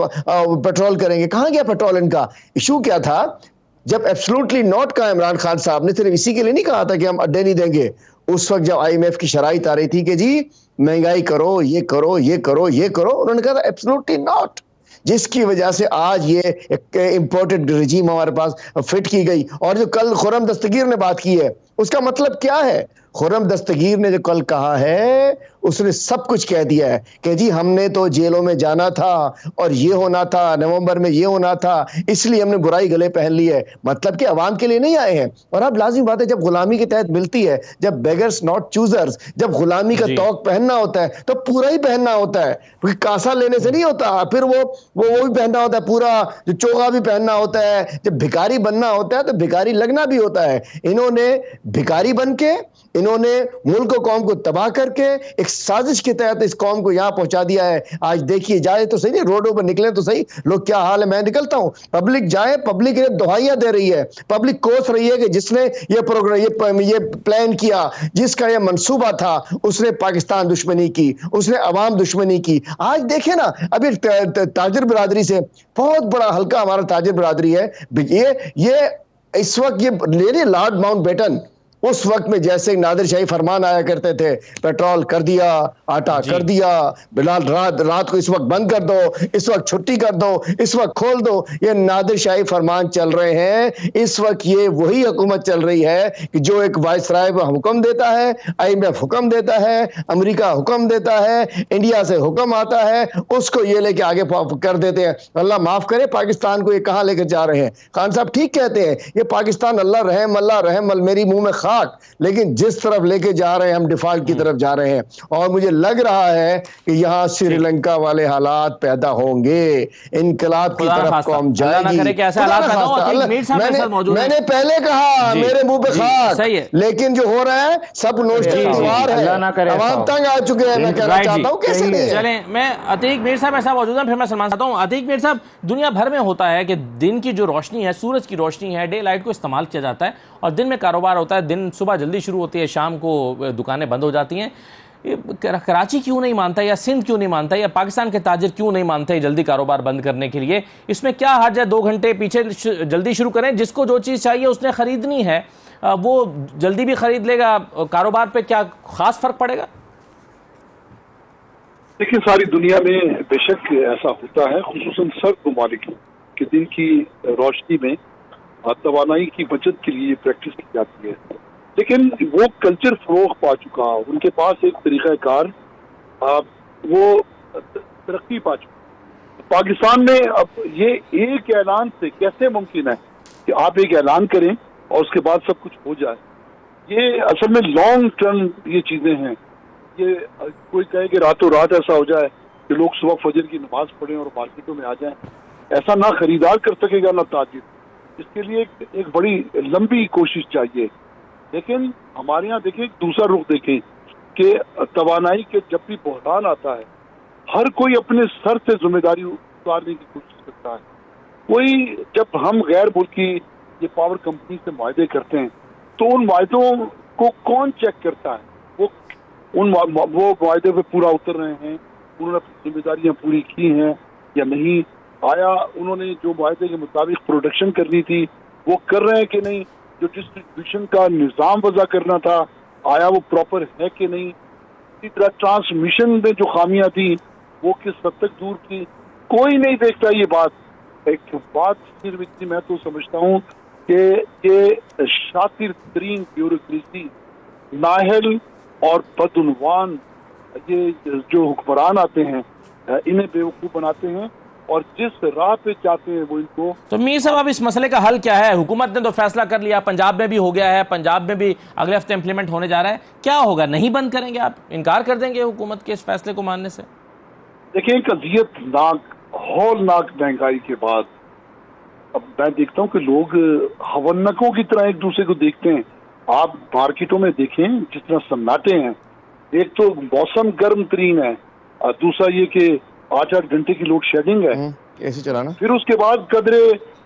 पेट्रोल करेंगे। कहां गया पेट्रोल इनका? इशू क्या था जब एब्सोल्युटली नॉट कहा इमरान खान साहब ने, सिर्फ इसी के लिए नहीं कहा था कि हम अड्डे नहीं देंगे। उस वक्त जब IMF की शराइत आ रही थी कि जी महंगाई करो, ये करो, उन्होंने कहा था एब्सोल्युटली नॉट, जिसकी वजह से आज ये एक इंपोर्टेड रिजीम हमारे पास फिट की गई। और जो कल खुर्रम दस्तगीर ने बात की है, उसका मतलब क्या है? खुर्रम दस्तगीर ने जो कल कहा है, उसने सब कुछ कह दिया है कि जी हमने तो जेलों में जाना था और ये होना था, नवंबर में ये होना था, इसलिए हमने बुराई गले पहन ली है। मतलब कि अवाम के लिए नहीं आए हैं। और अब लाजिम बात है, जब गुलामी के तहत मिलती है, जब बेगर्स नॉट चूजर्स, जब गुलामी का तौक पहनना होता है तो पूरा ही पहनना होता है, क्योंकि कासा लेने से नहीं होता। फिर वो भी पहनना होता है, पूरा जो चोगा भी पहनना होता है। जब भिखारी बनना होता है तो भिखारी लगना भी होता है। इन्होंने भिखारी बन के, इन्होंने मुल्क कौम को तबाह करके एक साजिश के तहत इस कौम को यहां पहुंचा दिया है। आज देखिए, जाए तो सही, रोडों पर निकले तो सही, लोग क्या हाल है। मैं निकलता हूं, पब्लिक जाए, पब्लिक ये दुहाइयां दे रही है, पब्लिक कोस रही है कि जिसने ये प्रोग्राम ये प्लान किया, जिसका ये मंसूबा था, उसने पाकिस्तान दुश्मनी की, उसने अवाम दुश्मनी की। आज देखे ना, अभी ताजिर बिरादरी से बहुत बड़ा हल्का हमारा ताजिर बिरादरी है, ये इस वक्त ये ले रही लॉर्ड माउंटबेटन। उस वक्त में जैसे नादिर शाही फरमान आया करते थे, पेट्रोल कर दिया, आटा कर दिया, बिलाल रात को इस वक्त बंद कर दो, इस वक्त छुट्टी कर दो, इस वक्त खोल दो, ये नादिर शाही फरमान चल रहे हैं। इस वक्त ये वही हुकूमत चल रही है कि जो एक वायसराय हुक्म देता है, IMF हुक्म देता है, अमेरिका हुक्म देता है, इंडिया से हुक्म आता है, उसको ये लेके आगे कर देते हैं। अल्लाह माफ करे, पाकिस्तान को ये कहां लेकर जा रहे हैं। खान साहब ठीक कहते हैं, ये पाकिस्तान अल्लाह रहम मेरी मुंह में, लेकिन जिस तरफ लेके जा रहे हैं हम, डिफॉल्ट की तरफ जा रहे हैं। और मुझे लग रहा है कि यहां श्रीलंका वाले हालात पैदा होंगे, इनकलाब की तरफ कौम जाएगी। मैंने पहले कहा, मेरे मुंह पे खाक, लेकिन जो हो रहा है सब नोश दीवार है, अवाम तंग आ चुके हैं। मैं कहना चाहता हूं कैसे नहीं। चले, मैं अतीक मीर साहब ऐसा मौजूद है, फिर मैं सलमान चाहता हूं। अतीक मीर साहब, दुनिया भर में होता है कि दिन की जो रोशनी है, सूरज की रोशनी है, डे लाइट को इस्तेमाल किया जाता है और दिन में कारोबार होता है। दिन सुबह जल्दी शुरू होती है, शाम को दुकानें बंद हो जाती हैं। कराची क्यों नहीं मानता, या सिंध क्यों नहीं मानता, या पाकिस्तान के ताजिर क्यों नहीं मानते जल्दी कारोबार बंद करने के लिए? इसमें क्या हर्ज है? 2 घंटे पीछे जल्दी शुरू करें, जिसको जो चीज़ चाहिए उसने खरीदनी है वो जल्दी भी खरीद लेगा। कारोबार पे क्या खास फर्क पड़ेगा? देखिए, सारी दुनिया में बेशक ऐसा होता है, खुसूसन सर्द ममालिक के दिन की रोशनी में तवानाई की बचत के लिए प्रैक्टिस की जाती है, लेकिन वो कल्चर फरोग पा चुका, उनके पास एक तरीक़ाकार वो तरक्की पा चुका। पाकिस्तान में अब ये एक ऐलान से कैसे मुमकिन है कि आप एक ऐलान करें और उसके बाद सब कुछ हो जाए? ये असल में लॉन्ग टर्म ये चीजें हैं। ये कोई कहे कि रातों रात ऐसा हो जाए कि लोग सुबह फजर की नमाज पढ़ें और मार्केटों में आ जाएं, ऐसा ना खरीदार कर सकेगा ना ताजिर। इसके लिए एक बड़ी लंबी कोशिश चाहिए। लेकिन हमारे यहाँ देखें, दूसरा रुख देखें कि तवानाई के जब भी बहरान आता है, हर कोई अपने सर से जिम्मेदारी उतारने की कोशिश करता है। कोई, जब हम गैर मुल्की ये पावर कंपनी से मुआहदे करते हैं तो उन मुआहदों को कौन चेक करता है? वो मुआहदे पे पूरा उतर रहे हैं, उन्होंने अपनी जिम्मेदारियां पूरी की हैं या नहीं? आया उन्होंने जो मुआहदे के मुताबिक प्रोडक्शन करनी थी वो कर रहे हैं कि नहीं? जो डिस्ट्रीब्यूशन का निज़ाम वज़ा करना था, आया वो प्रॉपर है कि नहीं? इसी तरह ट्रांसमिशन में जो खामियां थी वो किस हद तक दूर की, कोई नहीं देखता ये बात। एक बात सिर्फ इतनी मैं तो समझता हूँ कि ये शातिर तरीन ब्यूरोक्रेसी, नाहल और बदउनवान ये जो हुक्मरान आते हैं, इन्हें बेवकूफ़ बनाते हैं और जिस राह पे चाहते हैं वो इनको। तो मीर साहब, अब इस मसले का हल क्या है? हुकूमत ने तो फैसला कर लिया, पंजाब में भी हो गया है, पंजाब में भी अगले हफ्ते इंप्लीमेंट होने जा रहा है। क्या होगा? नहीं बंद करेंगे आप? इनकार कर देंगे हुकूमत के इस फैसले को मानने से? देखिए, एक अजियतनाक हौलनाक महंगाई के बाद अब मैं देखता हूँ कि लोग हवन्नकों की तरह एक दूसरे को देखते हैं। आप मार्केटों में देखें जिस तरह सन्नाटे हैं। एक तो मौसम गर्म तरीन है, दूसरा ये कि 8-8 घंटे की लोड शेडिंग है, ऐसे चलाना। फिर उसके बाद कदरे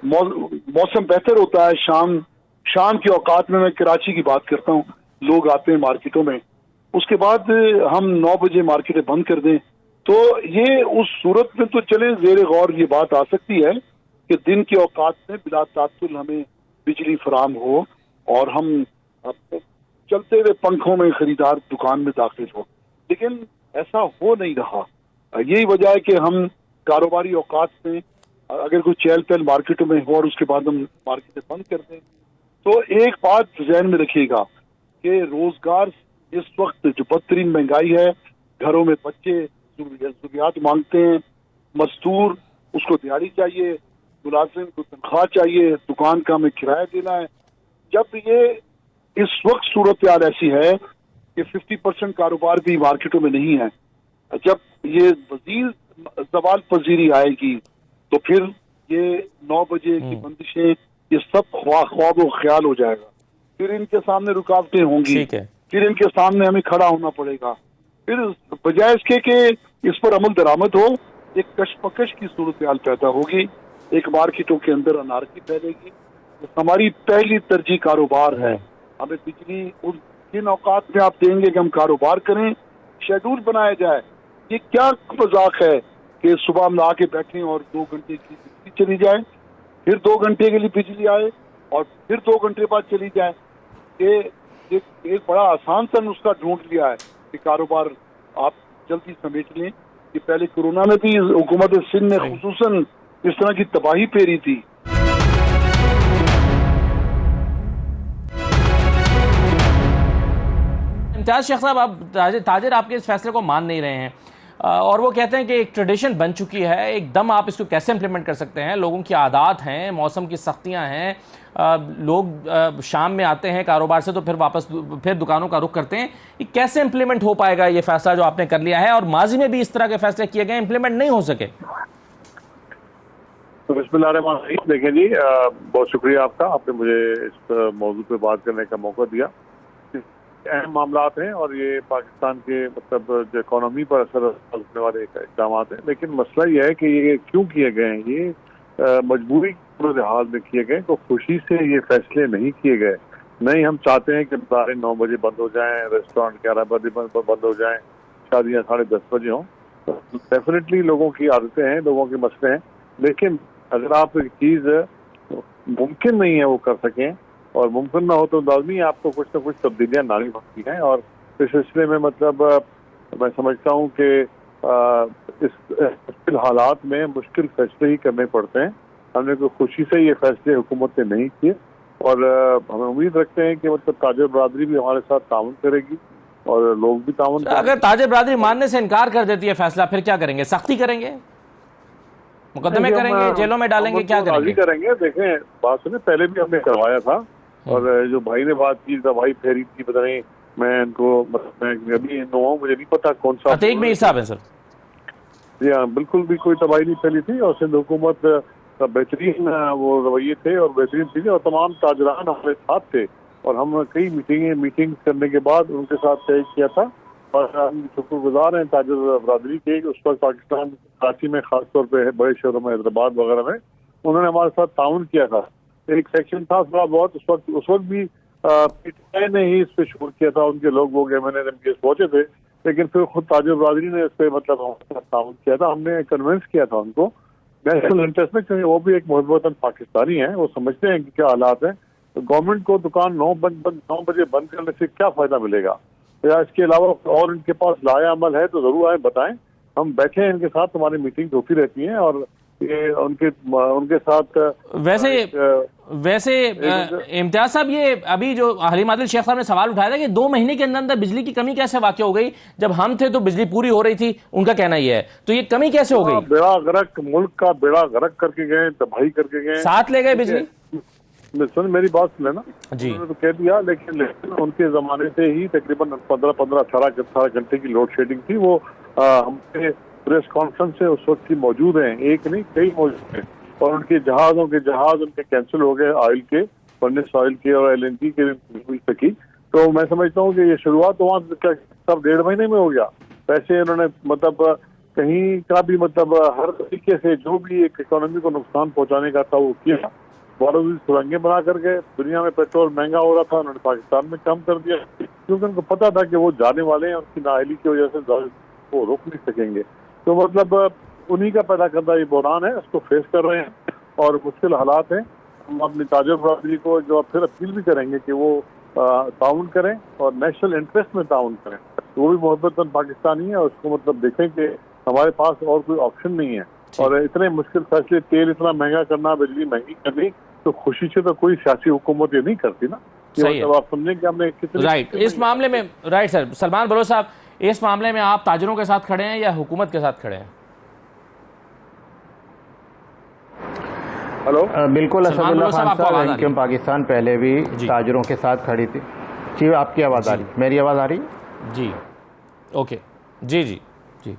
मौसम बेहतर होता है। शाम के औकात में, मैं कराची की बात करता हूँ, लोग आते हैं मार्केटों में। उसके बाद हम 9 बजे मार्केटें बंद कर दें तो ये उस सूरत में तो चले ज़ेरे गौर ये बात आ सकती है कि दिन के औकात में बिला तात्तुल हमें बिजली फराम हो और हम चलते हुए पंखों में खरीदार दुकान में दाखिल हो, लेकिन ऐसा हो नहीं रहा। यही वजह है कि हम कारोबारी औकात में अगर कोई चहल पहल मार्केटों में हो और उसके बाद हम मार्केटें बंद कर दें, तो एक बात ध्यान में रखिएगा कि रोजगार इस वक्त जो बदतरीन महंगाई है, घरों में बच्चे ज़रूरियात मांगते हैं, मजदूर उसको दिहाड़ी चाहिए, मुलाजिम को तनख्वाह चाहिए, दुकान का हमें किराया देना है। जब ये इस वक्त सूरत हाल ऐसी है कि 50% कारोबार भी मार्केटों में नहीं है, जब ये मज़ीद ज़वाल पजीरी आएगी तो फिर ये 9 बजे की बंदिशें, ये सब ख्वाब व ख्याल हो जाएगा। फिर इनके सामने रुकावटें होंगी, फिर इनके सामने हमें खड़ा होना पड़ेगा। फिर बजाय इसके कि इस पर अमल दरामद हो, एक कशमकश की सूरत हाल पैदा होगी, एक मार्केटों के अंदर अनारकी फैलेगी। हमारी पहली तरजीह कारोबार है। हमें बिजली उन किन औकात में आप देंगे कि हम कारोबार करें, शेड्यूल बनाया जाए। ये क्या मजाक है कि सुबह हम आके बैठें और 2 घंटे की बिजली चली जाए, फिर 2 घंटे के लिए बिजली आए और फिर 2 घंटे बाद चली जाए। ये एक बड़ा आसान सा नुस्खा ढूंढ लिया है कि कारोबार आप जल्दी समेट लें। कि पहले कोरोना में भी हुकूमत सिंध ने खुसूसन इस तरह की तबाही फेरी थी। इम्तियाज शेख साहब, अब ताजिर आपके इस फैसले को मान नहीं रहे हैं और वो कहते हैं कि एक ट्रेडिशन बन चुकी है, एकदम आप इसको कैसे इंप्लीमेंट कर सकते हैं? लोगों की आदत हैं, मौसम की सख्तियां हैं, लोग शाम में आते हैं कारोबार से तो फिर दुकानों का रुख करते हैं। ये कैसे इंप्लीमेंट हो पाएगा ये फैसला जो आपने कर लिया है? और माजी में भी इस तरह के फैसले किए गए, इंप्लीमेंट नहीं हो सके। तो बिस्मिल्लाहिर्रहमानिर्रहीम। देखिए जी, बहुत शुक्रिया आपका, आपने मुझे इस मौजू पे बात करने का मौका दिया। अहम मामलात हैं और ये पाकिस्तान के मतलब जो इकोनॉमी पर असर करने वाले इकदाम हैं, लेकिन मसला ये है कि ये क्यों किए गए हैं? ये मजबूरी के हाल में किए गए, तो खुशी से ये फैसले नहीं किए गए। नहीं हम चाहते हैं कि बाजारें 9 बजे बंद हो जाएं, रेस्टोरेंट 11 बजे बंद हो जाएं, शादियाँ 10:30 बजे हों। तो डेफिनेटली लोगों की आदतें हैं, लोगों के मसले हैं, लेकिन अगर आप एक चीज़ मुमकिन नहीं है वो कर सकें और मुमकिन ना हो तो लाजमी आपको कुछ ना कुछ तब्दीलियाँ लानी पड़ती हैं। और इस सिलसिले में मतलब मैं समझता हूँ कि इस मुश्किल हालात में मुश्किल फैसले ही करने पड़ते हैं। हमने कोई खुशी से ये फैसले हुकूमत ने नहीं किए और हम उम्मीद रखते हैं कि मतलब ताजर बरादरी भी हमारे साथ ताउन करेगी और लोग भी ताउन करेंगे। अगर ताजर बरादरी मानने से इनकार कर देती है फैसला, फिर क्या करेंगे? सख्ती करेंगे, मुकदमे करेंगे, जेलों में डालेंगे, क्या करेंगे? देखें, बात सुने, पहले भी हमने करवाया था और जो भाई ने बात की, दवाई फेरी थी, पता नहीं, मैं इनको मैं अभी मुझे नहीं पता कौन सा अतीक भी साहब है सर। जी हाँ, बिल्कुल भी कोई तबाही नहीं फैली थी और सिंध हुकूमत का बेहतरीन वो रवैये थे और बेहतरीन चीजें और तमाम ताजरान हमारे साथ थे और हम कई मीटिंग करने के बाद उनके साथ तय किया था और हम शुक्रगुजार हैं ताजर बरादरी के। उस वक्त पाकिस्तान कराची में खासतौर पे बड़े शहरों में हैदराबाद वगैरह में उन्होंने हमारे साथ ताउन किया था। एक सेक्शन था थोड़ा बहुत उस वक्त भी पीटीआई ने ही इस पे शोर किया था, उनके लोग एमएनए केस पहुंचे थे, लेकिन फिर खुद ताजर बरादरी ने इस पे मतलब हमारे साथ ताउन किया था। हमने कन्विंस किया था उनको नेशनल इंटरेस्ट में, क्योंकि वो भी एक मुहब्बतन पाकिस्तानी है, वो समझते हैं कि क्या हालात हैं। तो गवर्नमेंट को दुकान 9 बजे बंद करने से क्या फायदा मिलेगा, या इसके अलावा और इनके पास लाया अमल है तो जरूर आए बताएं। हम बैठे हैं इनके साथ, हमारी मीटिंग होती रहती है और ये उनके साथ वैसे इम्तियाज साहब, ये अभी जो हलीम आदिल शेख साहब ने सवाल उठाया था कि 2 महीने के अंदर बिजली की कमी कैसे वाक़ हो गई, जब हम थे तो बिजली पूरी हो रही थी, उनका कहना ये है, तो ये कमी कैसे हो गई? बेड़ा गर्क, मुल्क का बेड़ा गर्क करके गए, तबाही करके गए, साथ ले गए बिजली। सुन मेरी बात सुन लेना जी, उन्होंने तो कह दिया, लेकिन उनके जमाने से ही तकरीबन 18 घंटे की लोड शेडिंग थी। वो हमारे प्रेस कॉन्फ्रेंस से उस वक्त की मौजूद हैं, एक नहीं कई मौजूद हैं, और उनके जहाज उनके कैंसिल हो गए, ऑयल के, फर्नेस ऑयल के और एलएनजी के भी सकी। तो मैं समझता हूँ कि ये शुरुआत वहाँ सब 1.5 महीने में हो गया। वैसे उन्होंने मतलब कहीं का भी मतलब हर तरीके से जो भी एक इकोनॉमी को नुकसान पहुंचाने का था वो किया। बारूदी सुरंगें बना करके दुनिया में पेट्रोल महंगा हो रहा था, उन्होंने पाकिस्तान में कम कर दिया, क्योंकि उनको पता था कि वो जाने वाले हैं, उनकी नाअहली की वजह से वो रोक नहीं सकेंगे। तो मतलब उन्हीं का पैदा करदा ये बहरान है, उसको फेस कर रहे हैं और मुश्किल हालात हैं। हम अपनी ताजर बरादरी को जो फिर अपील भी करेंगे कि वो ताउन करें और नेशनल इंटरेस्ट में ताउन करें। तो वो भी मोहब्बतन पाकिस्तानी है और उसको मतलब देखें कि हमारे पास और कोई ऑप्शन नहीं है और इतने मुश्किल फैसले, तेल इतना महंगा करना, बिजली महंगी करनी, तो खुशी से तो कोई सियासी हुकूमत ये नहीं करती ना। सही है। आप समझें कि हमने राइट इस मामले में, राइट सर, सलमान बलोच साहब, इस मामले में आप ताजरों के साथ खड़े हैं या हुकूमत के साथ खड़े हैं? हेलो, बिल्कुल असदुल्ला खान साहब, इनकम पाकिस्तान पहले भी ताजरों के साथ खड़ी थी। जी, आपकी आवाज़ आ रही, मेरी आवाज़ आ रही? जी, ओके, जी जी जी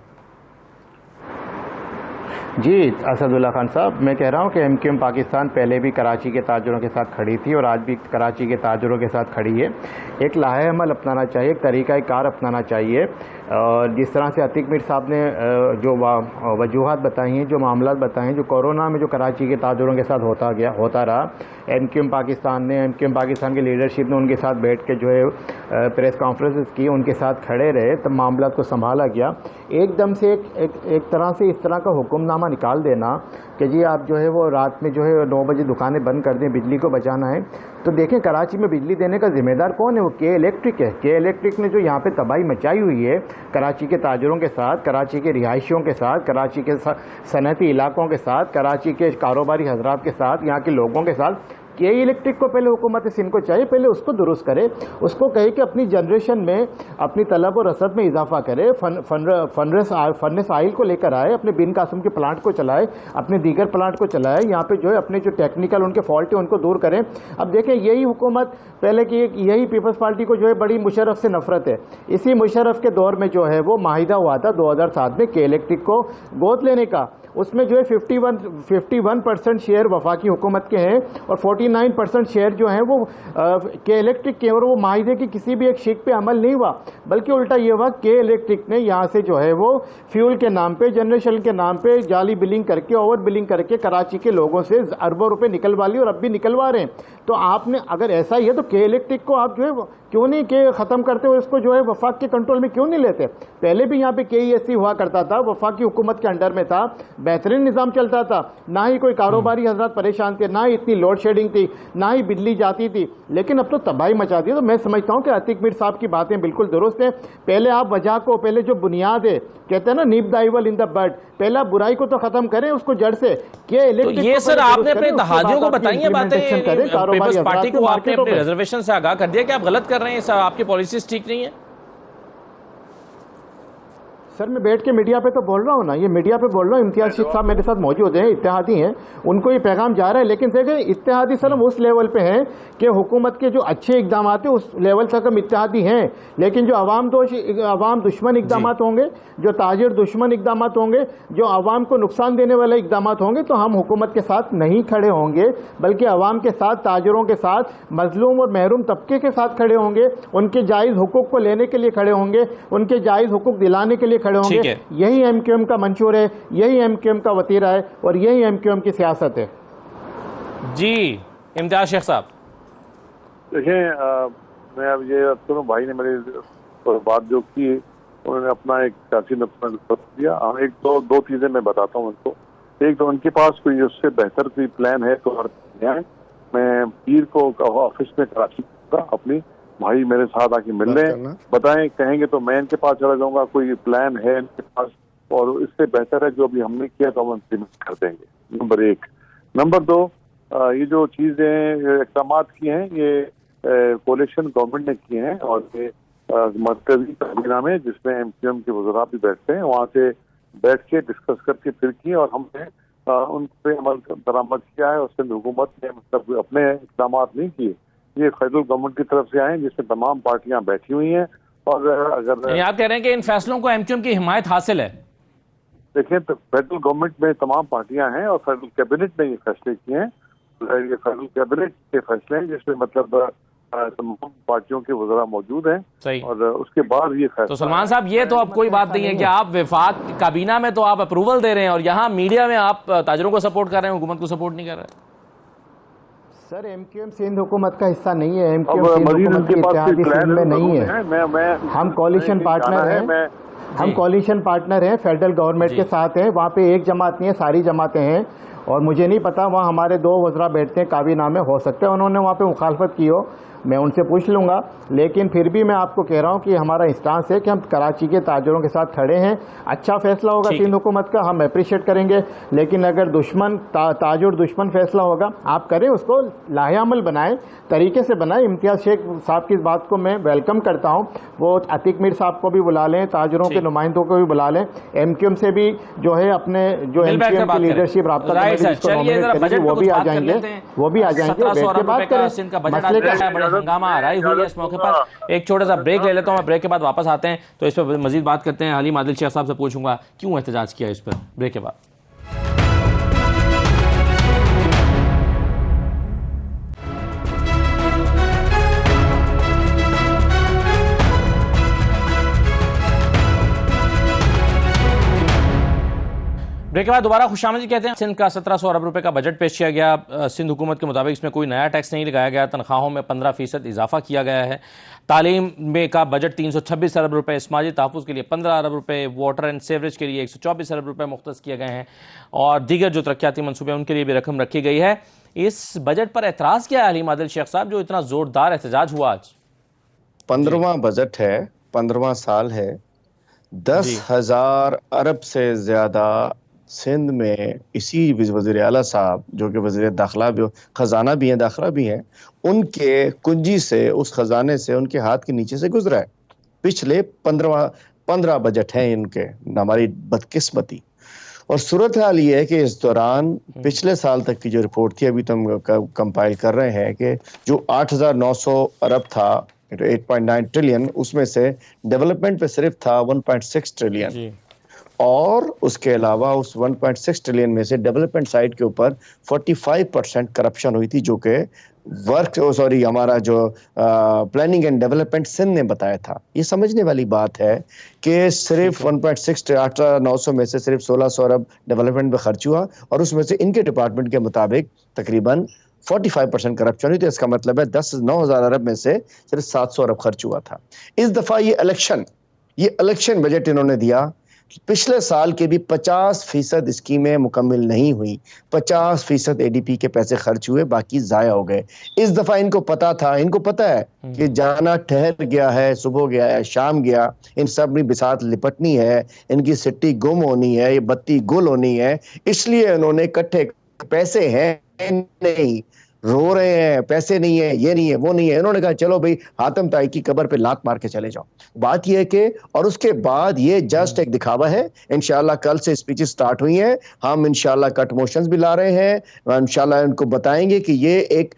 जी, असदुल्ला खान साहब, मैं कह रहा हूँ कि एमक्यूएम पाकिस्तान पहले भी कराची के ताजरों के साथ खड़ी थी और आज भी कराची के ताजरों के साथ खड़ी है। एक लाहे अमल अपनाना चाहिए, एक तरीक़ा कार अपनाना चाहिए। और जिस तरह से अतीक मीर साहब ने जो वजूहात बताई हैं, जो मामला बताए हैं, जो कोरोना में जो कराची के ताजरों के साथ होता रहा, एमक्यूएम पाकिस्तान की लीडरशिप ने उनके साथ बैठ के जो है प्रेस कॉन्फ्रेंसेस की, उनके साथ खड़े रहे, तब मामला को संभाला गया। एकदम से एक तरह से इस तरह का हुक्मनामा निकाल देना कि जी आप जो है वो रात में जो है 9 बजे दुकानें बंद कर दें, बिजली को बचाना है। तो देखें, कराची में बिजली देने का जिम्मेदार कौन है? वो के इलेक्ट्रिक है। के इलेक्ट्रिक ने जो यहाँ पे तबाही मचाई हुई है कराची के ताजरों के साथ, कराची के रिहायशियों के साथ, कराची के सनती इलाकों के साथ, कराची के कारोबारी हजरात के साथ, यहाँ के लोगों के साथ, के इलेक्ट्रिक को पहले हुकूमत सिंध को चाहिए, पहले उसको दुरुस्त करे, उसको कहे कि अपनी जनरेशन में अपनी तलब और रसद में इजाफा करे, फर्नेस ऑयल को लेकर आए, अपने बिन कासिम के प्लांट को चलाए, अपने दीगर प्लांट को चलाए, यहाँ पे जो है अपने जो टेक्निकल उनके फॉल्ट है उनको दूर करें। अब देखें, यही हुकूमत पहले की, यही पीपल्स पार्टी को जो है बड़ी मुशर्रफ से नफरत है। इसी मुशर्रफ के दौर में जो है वो माहिदा हुआ था 2007 में के इलेक्ट्रिक को गोद लेने का। उसमें जो है 51% शेयर वफाकी हुकूमत के हैं और 49% शेयर जो हैं वो के इलेक्ट्रिक के, और वो माहिदे की किसी भी एक शिक पे अमल नहीं हुआ, बल्कि उल्टा ये हुआ, के इलेक्ट्रिक ने यहाँ से जो है वो फ्यूल के नाम पे, जनरेशन के नाम पे जाली बिलिंग करके, ओवर बिलिंग करके कराची के लोगों से अरबों रुपए निकलवा ली और अब भी निकलवा रहे हैं। तो आपने अगर ऐसा ही है तो के इलेक्ट्रिक को आप जो है क्यों नहीं के ख़त्म करते हो, इसको जो है वफाक के कंट्रोल में क्यों नहीं लेते? पहले भी यहाँ पे KESC हुआ करता था, वफाक की हुकूमत के अंडर में था, बेहतरीन निज़ाम चलता था, ना ही कोई कारोबारी हजरत परेशान थे, ना ही इतनी लोड शेडिंग थी, ना ही बिजली जाती थी। लेकिन अब तो तबाही मचा दी। तो मैं समझता हूँ कि अतीक मीर साहब की बातें बिल्कुल दुरुस्त हैं। पहले आप वजह को, पहले जो बुनियाद है, कहते हैं ना nip the evil in the bud, पहला बुराई को तो खत्म करें उसको जड़ से। तो ये सर आपने अपने दहादियों को बताई हैं बातें, पीपल्स पार्टी को आपने अपने रिजर्वेशन से आगाह कर दिया कि आप गलत कर रहे हैं, आपकी पॉलिसीज ठीक नहीं है। सर मैं बैठ के मीडिया पे तो बोल रहा हूँ ना, ये मीडिया पे बोल रहा हूँ। इम्तियाज शेख साहब मेरे साथ मौजूद हैं, इत्तेहादी हैं, उनको ये पैगाम जा रहा है। लेकिन देखिए इत्तेहादी सर हम उस लेवल पे हैं कि हुकूमत के जो अच्छे इकदाम हैं उस लेवल तक हम इत्तेहादी हैं, लेकिन जो अवाम दुश्मन इकदाम होंगे, जो ताजिर दुश्मन इकदाम होंगे, जो अवाम को नुकसान देने वाले इकदाम होंगे, तो हम हुकूमत के साथ नहीं खड़े होंगे, बल्कि अवाम के साथ, ताजिरों के साथ, मजलूम और महरूम तबके के साथ खड़े होंगे, उनके जायज़ हुकूक को लेने के लिए खड़े होंगे, उनके जायज़ हुकूक दिलाने के लिए खड़े होंगे। यही एमक्यूएम का मंशूर है, यही एमक्यूएम का वतीरा है और यही एमक्यूएम की सियासत है। जी इम्तियाज शेख साहब देखिए, मैं अब ये सुनो, भाई ने मेरी बात जो की उन्होंने अपना एक सियासी नुक्ता दिया। एक दो चीजें मैं बताता हूँ उनको। एक तो उनके पास कोई उससे बेहतर कोई प्लान है तो मैं पीर को ऑफिस में कराची अपनी भाई मेरे साथ आके मिल लें, बताएं, कहेंगे तो मैं इनके पास चला जाऊंगा, कोई प्लान है इनके पास और इससे बेहतर है जो अभी हमने किया तो हम इम्प्लीमेंट कर देंगे। नंबर एक। नंबर दो, ये जो चीजें इक़दाम किए हैं ये कोalition गवर्नमेंट ने किए हैं और ये मरकजी काबीना में जिसमें एमक्यूएम के वज़रा भी बैठते हैं, वहाँ से बैठ के डिस्कस करके फिर किए और हमने उन पे अमल दरामद किया है। उससे हुकूमत ने मतलब अपने इक़दाम नहीं किए, ये फेडरल गवर्नमेंट की तरफ से आए जिसमें तमाम पार्टियां बैठी हुई हैं। और अगर आप कह रहे हैं कि इन फैसलों को एमक्यूएम की हिमायत हासिल है? देखें तो फेडरल गवर्नमेंट में तमाम पार्टियां हैं और फेडरल कैबिनेट ने ये फैसले किए हैं। ये फेडरल कैबिनेट के फैसले हैं जिसमें मतलब तमाम पार्टियों के वज़रा मौजूद हैं। सही। और उसके बाद ये फैसला। तो सलमान साहब ये तो अब कोई बात नहीं है कि आप विफाक काबीना में तो आप अप्रूवल दे रहे हैं और यहाँ मीडिया में आप ताजरों को सपोर्ट कर रहे हैं, हुकूमत को सपोर्ट नहीं कर रहे हैं। सर एमक्यूएम सिंध हुकूमत का हिस्सा नहीं है, एमक्यूएम सिंध हुकूमत की इत्तेहादी सिंध में नहीं है। हम कोalition पार्टनर हैं, हम कोalition पार्टनर हैं, फेडरल गवर्नमेंट के साथ हैं। वहाँ पे एक जमात नहीं है, सारी जमातें हैं। और मुझे नहीं पता वहाँ हमारे दो वज़रा बैठते हैं काबीना में, हो सकता है उन्होंने वहाँ पे मुखालफत की हो, मैं उनसे पूछ लूँगा। लेकिन फिर भी मैं आपको कह रहा हूँ कि हमारा इंस्टांस है कि हम कराची के ताजरों के साथ खड़े हैं। अच्छा फैसला होगा सिंध हुकूमत का, हम अप्रिशिएट करेंगे। लेकिन अगर दुश्मन ताजुर दुश्मन फैसला होगा, आप करें उसको लाहेअमल बनाएं, तरीके से बनाएं। इम्तियाज शेख साहब की बात को मैं वेलकम करता हूँ, वो अतीक मीर साहब को भी बुला लें, ताजरों के नुमाइंदों को भी बुला लें, एमक्यूएम से भी जो है अपने जो एमक्यूएम की लीडरशिप राब्ता वो भी आ जाएंगे, वो भी आ जाएंगे, बैठ के बात करें। हंगामा आराई हुई है इस मौके पर। एक छोटा सा ब्रेक ले लेता हूं, ब्रेक के बाद वापस आते हैं तो इस पर मजीद बात करते हैं। हलीम आदिल शेख साहब से पूछूंगा क्यों एहतजाज किया इस पर, ब्रेक के बाद। ब्रेक के बाद दोबारा खुशामदीद कहते हैं। सिंध का 1700 अरब रुपए का बजट पेश किया गया। सिंध हुकूमत के मुताबिक इसमें कोई नया टैक्स नहीं लगाया गया, तनख्वाहों में 15% इजाफा किया गया है। तालीम में का बजट 326 अरब रुपए, समाजी तहफ़्फ़ुज़ के लिए 15 अरब रुपए, वाटर एंड सेवरेज के लिए 124 अरब रुपए मुख्तस किए गए हैं और दीगर जो तरक्याती मनसूबे उनके लिए भी रकम रखी गई है। इस बजट पर एतराज़ किया है हलीम आदिल शेख साहब, जो इतना जोरदार एहतजाज हुआ आज? 15वां बजट है, 15वां साल है, 10,000 अरब से ज्यादा सिंध में इसी वज़ीर आला साहब जो कि वज़ीर दाखिला भी खजाना भी हैं, दाखिला भी हैं, उनके कुंजी से, उस खजाने से उनके हाथ के नीचे से गुजरा है। पिछले 15 बजट हैं इनके, हमारी बदकिस्मती। और सूरत हाल ये है कि इस दौरान पिछले साल तक की जो रिपोर्ट थी, अभी तो हम कंपाइल कर रहे हैं, कि जो 8,900 अरब था, 8.9 ट्रिलियन, उसमें से डेवलपमेंट पे सिर्फ था 1.6 ट्रिलियन और उसके अलावा उस 1.6 ट्रिलियन में से डेवलपमेंट साइड के ऊपर 45% करप्शन हुई थी, जो कि हमारा जो प्लानिंग एंड डेवलपमेंट सिंध ने बताया था। ये समझने वाली बात है कि सिर्फ 1.6 में से सिर्फ 1600 अरब डेवलपमेंट में खर्च हुआ और उसमें से इनके डिपार्टमेंट के मुताबिक तकरीबन 45% करप्शन हुई। तो इसका मतलब है 9,000 अरब में से सिर्फ 700 अरब खर्च हुआ था। इस दफा ये इलेक्शन बजट इन्होंने दिया पिछले साल के भी 50% स्कीमें मुकम्मल नहीं हुई, 50% ADP के पैसे खर्च हुए, बाकी जाया हो गए। इस दफा इनको पता था, इनको पता है कि जाना ठहर गया है, सुबह गया है, शाम गया, इन सब में बिसात लिपटनी है, इनकी सिट्टी गुम होनी है, ये बत्ती गुल होनी है, इसलिए उन्होंने इकट्ठे पैसे हैं नहीं, रो रहे हैं, पैसे नहीं है, ये नहीं है, वो नहीं है, इन्होंने कहा चलो भाई हातिम ताई की कब्र पे लात मार के चले जाओ। बात ये है कि और उसके बाद ये जस्ट एक दिखावा है। इंशाल्लाह कल से स्पीचेस स्टार्ट हुई हैं, हम इंशाल्लाह कट मोशंस भी ला रहे हैं, इंशाल्लाह इनको बताएंगे कि ये एक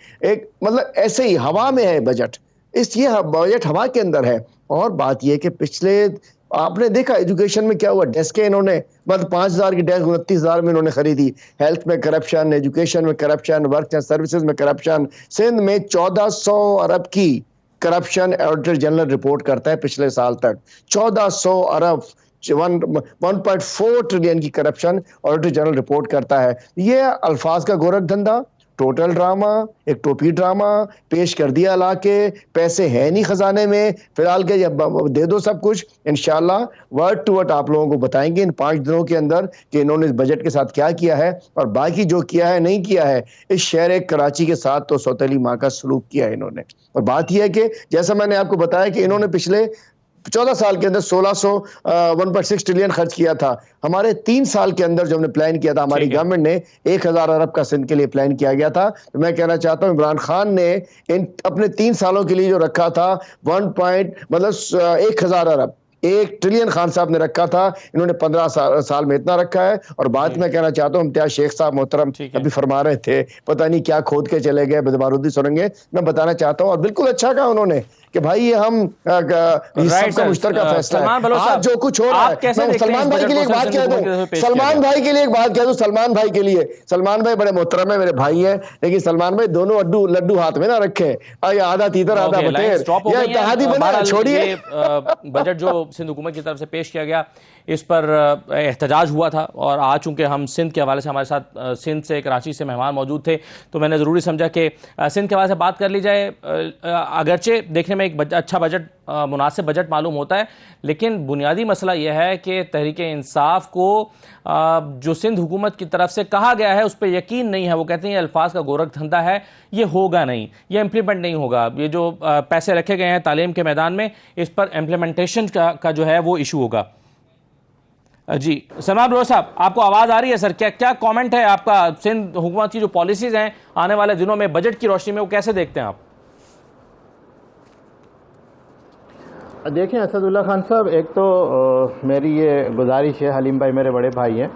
मतलब ऐसे ही हवा में है बजट, ये बजट हवा के अंदर है। और बात ये कि पिछले आपने देखा एजुकेशन में क्या हुआ, डेस्कें इन्होंने मतलब 5,000 की डेस्क 29,000 में इन्होंने खरीदी। हेल्थ में करप्शन, एजुकेशन में करप्शन, वर्क एंड सर्विसेज में करप्शन। सिंध में 1400 अरब की करप्शन ऑडिटर जनरल रिपोर्ट करता है पिछले साल तक, 1400 अरब 1.4 ट्रिलियन की करप्शन ऑडिटर जनरल रिपोर्ट करता है। ये अल्फाज का गोरख धंधा, टोटल ड्रामा, एक टोपी ड्रामा पेश कर दिया ला के, पैसे हैं नहीं खजाने में फिलहाल के, दे दो सब कुछ। इंशाल्लाह वर्ड टू वर्ड आप लोगों को बताएंगे इन 5 दिनों के अंदर कि इन्होंने इस बजट के साथ क्या किया है और बाकी जो किया है नहीं किया है। इस शहर कराची के साथ तो सौतेली माँ का सलूक किया है इन्होंने। और बात यह है कि जैसा मैंने आपको बताया कि इन्होंने पिछले 14 साल के अंदर 1.6 ट्रिलियन खर्च किया था। हमारे 3 साल के अंदर जो हमने प्लान किया था, हमारी गवर्नमेंट ने 1,000 अरब का सिंध के लिए प्लान किया गया था। तो मैं कहना चाहता हूं इमरान खान ने इन अपने 3 सालों के लिए जो रखा था 1,000 अरब, 1 ट्रिलियन खान साहब ने रखा था, इन्होंने 15 साल में इतना रखा है। और बात मैं कहना चाहता हूँ, इम्तियाज शेख साहब मोहतरम अभी फरमा रहे थे, पता नहीं क्या खोद के चले गए बदमारुद्दी सुरंगे। मैं बताना चाहता हूँ और बिल्कुल अच्छा कहा उन्होंने कि भाई ये हम सबका मुश्तरका फैसला है। आज जो कुछ हो रहा है, सलमान भाई के लिए एक बात कह दूं, सलमान भाई के लिए एक बात कह दूं, सलमान भाई के लिए, सलमान भाई बड़े मोहतरम है, मेरे भाई हैं, लेकिन सलमान भाई दोनों लड्डू हाथ में ना रखे, आधा तीतर आधा बटेर, ये इत्तेहादी बना छोड़िए। बजट जो सिंध हुकूमत की तरफ से पेश किया गया, इस पर एहतजाज हुआ था और आज चूंकि हम सिंध के हवाले से, हमारे साथ सिंध से, कराची से मेहमान मौजूद थे, तो मैंने ज़रूरी समझा कि सिंध के हवाले से बात कर ली जाए। अगरचे देखने में एक अच्छा बजट, मुनासिब बजट मालूम होता है, लेकिन बुनियादी मसला यह है कि तहरीक इंसाफ को जो सिंध हुकूमत की तरफ से कहा गया है उस पर यकीन नहीं है। वो कहते हैं ये अल्फाज का गोरख धंधा है, ये होगा नहीं, ये इम्प्लीमेंट नहीं होगा। ये जो पैसे रखे गए हैं तालीम के मैदान में, इस पर इम्प्लीमेंटेशन का जो है वो इशू होगा। जी सलमान बलोच साहब, आपको आवाज़ आ रही है सर? क्या कमेंट है आपका सिंध हुकूमत की जो पॉलिसीज़ हैं आने वाले दिनों में बजट की रोशनी में, वो कैसे देखते हैं आप? देखें असदुल्ला खान साहब, एक तो मेरी ये गुजारिश है, हलीम भाई मेरे बड़े भाई हैं,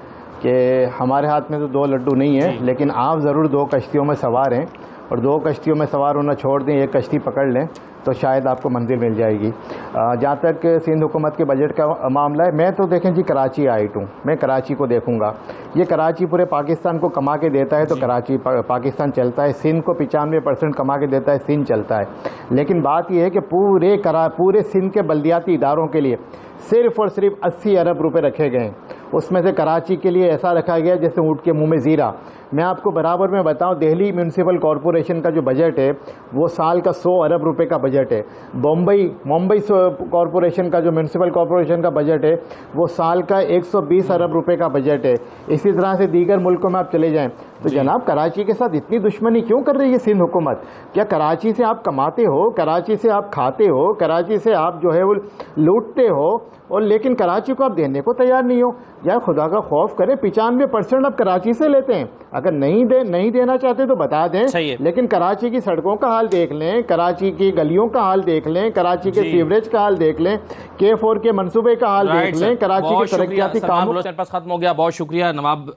कि हमारे हाथ में तो 2 लड्डू नहीं है, लेकिन आप ज़रूर 2 कश्तियों में सवार हैं और 2 कश्तियों में सवार होना छोड़ दें, एक कश्ती पकड़ लें तो शायद आपको मंजिल मिल जाएगी। जहाँ तक सिंध हुकूमत के बजट का मामला है, मैं तो देखें जी कराची आइट हूँ, मैं कराची को देखूँगा। ये कराची पूरे पाकिस्तान को कमा के देता है तो कराची पाकिस्तान चलता है, सिंध को 95% कमा के देता है, सिंध चलता है। लेकिन बात यह है कि पूरे सिंध के बल्दियाती इदारों के लिए सिर्फ और सिर्फ 80 अरब रुपए रखे गए हैं। उसमें से कराची के लिए ऐसा रखा गया जैसे ऊँट के मुंह में ज़ीरा। मैं आपको बराबर में बताऊं, दिल्ली म्यूनसिपल कॉरपोरेशन का जो बजट है वो साल का 100 अरब रुपए का बजट है। मुंबई कॉरपोरेशन का जो म्यूनसिपल कॉरपोरेशन का बजट है वो साल का 120 अरब रुपए का बजट है। इसी तरह से दीगर मुल्कों में आप चले जाएं तो जनाब कराची के साथ इतनी दुश्मनी क्यों कर रही है सिंध हुकूमत? क्या कराची से आप कमाते हो, कराची से आप खाते हो, कराची से आप जो है वो लूटते हो, और लेकिन कराची को आप देने को तैयार नहीं हो? यार खुदा का खौफ करें, 95% आप कराची से लेते हैं। अगर नहीं देना चाहते तो बता दें, लेकिन कराची की सड़कों का हाल देख लें, कराची की गलियों का हाल देख लें, कराची के सीवरेज का हाल देख लें, K4 के मंसूबे का हाल देख लें, कराची के तरक्याती कामों। खत्म हो गया। बहुत शुक्रिया नवाब,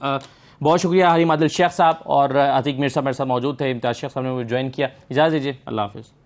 बहुत शुक्रिया हलीम आदिल शेख साहब और अतीक मीर साहब मेरे साथ मौजूद थे। इम्तियाज शेख साहब ने मुझे ज्वाइन किया। इजाज़त दीजिए, अल्लाह हाफिज़।